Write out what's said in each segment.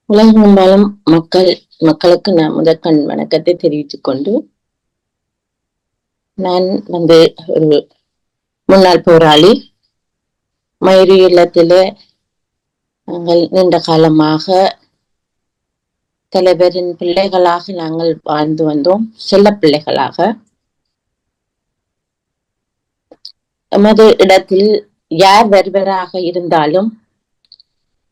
உலகெங்கும் மக்களுக்கு நான் முதற்கண் வணக்கத்தை தெரிவித்துக் கொண்டு, நான் ஒரு முன்னாள் போராளி. மயூரி இல்லத்திலே நாங்கள் நீண்ட காலமாக தலைவரின் பிள்ளைகளாக நாங்கள் வாழ்ந்து வந்தோம். செல்ல பிள்ளைகளாக எமது இடத்தில் யார் வருவராக இருந்தாலும்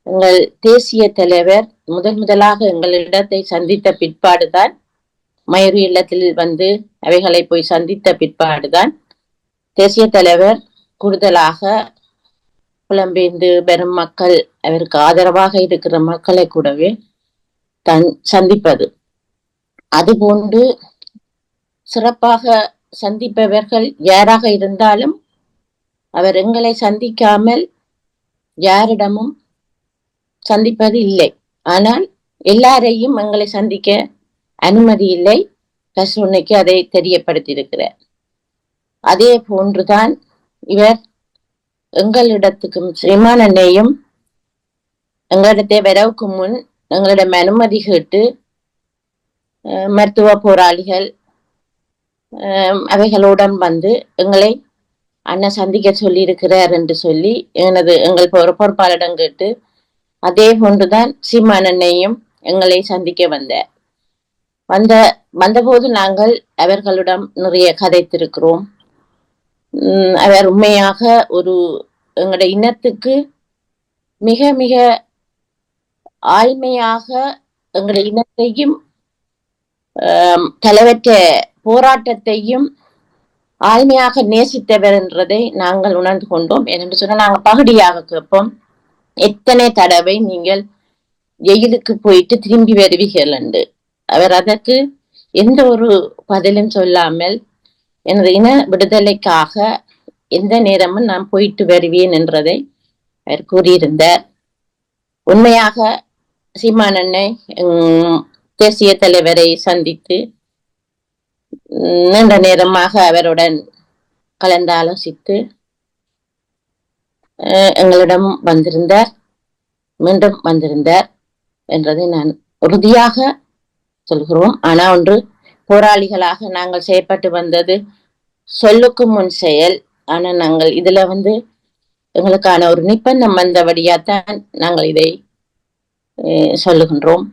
எங்கள் தேசிய தலைவர் முதலாக எங்களிடத்தை சந்தித்த பிற்பாடுதான், மயூரி இல்லத்தில் அவைகளை போய் சந்தித்த பிற்பாடுதான் தேசிய தலைவர் கூடுதலாக புலம்பெயர்ந்து பெரும் மக்கள், அவருக்கு ஆதரவாக இருக்கிற மக்களை கூடவே சந்திப்பது. அதுபோன்று சிறப்பாக சந்திப்பவர்கள் யாராக இருந்தாலும் அவர் எங்களை சந்திக்காமல் யாரிடமும் சந்திப்பது இல்லை. ஆனால் எல்லாரையும் எங்களை சந்திக்க அனுமதி இல்லை. கசுனைக்கு அதை தெரியப்படுத்தியிருக்கிறார். அதே போன்றுதான் இவர் எங்களிடத்துக்கும் சீமான் அண்ணையும் எங்களிடத்தை வரவுக்கு முன் எங்களிடம் அனுமதி கேட்டு மருத்துவ போராளிகள் அவைகளுடன் எங்களை அண்ணன் சந்திக்க சொல்லி இருக்கிறார் என்று சொல்லி எங்கள் பொறுப்பாளரிடம் கேட்டு, அதே போன்றுதான் சீமான் அண்ணையும் எங்களை சந்திக்க வந்தபோது நாங்கள் அவர்களிடம் நிறைய கதைத்திருக்கிறோம். அவர் உண்மையாக எங்களுடைய இனத்துக்கு மிக மிக ஆழ்மையாக எங்களுடைய இனத்தையும் தலைவற்ற போராட்டத்தையும் ஆழ்மையாக நேசித்தவர் என்றதை நாங்கள் உணர்ந்து கொண்டோம். என்று சொன்னால், நாங்கள் பகுதியாக கேட்போம், எத்தனை தடவை நீங்கள் ஜெயிலுக்கு போயிட்டு திரும்பி வருவீர்கள் என்று. அவர் அதற்கு எந்த ஒரு பதிலும் சொல்லாமல், எனது இன விடுதலைக்காக எந்த நேரமும் நான் போயிட்டு வருவேன் என்றதை அவர் கூறியிருந்தார். உண்மையாக சீமான் அண்ணன் தேசிய தலைவரை சந்தித்து நீண்ட நேரமாக அவருடன் கலந்து ஆலோசித்து எங்களிடம் மீண்டும் வந்திருந்தார் என்றதை நான் உறுதியாக சொல்கிறோம். ஆனா ஒன்று, போராளிகளாக நாங்கள் செயற்பட்டு வந்தது சொல்லுக்கு முன் செயல். ஆனா நாங்கள் இதுல எங்களுக்கான ஒரு நிப்பந்தம் வந்தபடியாத்தான் நாங்கள் இதை சொல்லுகின்றோம்.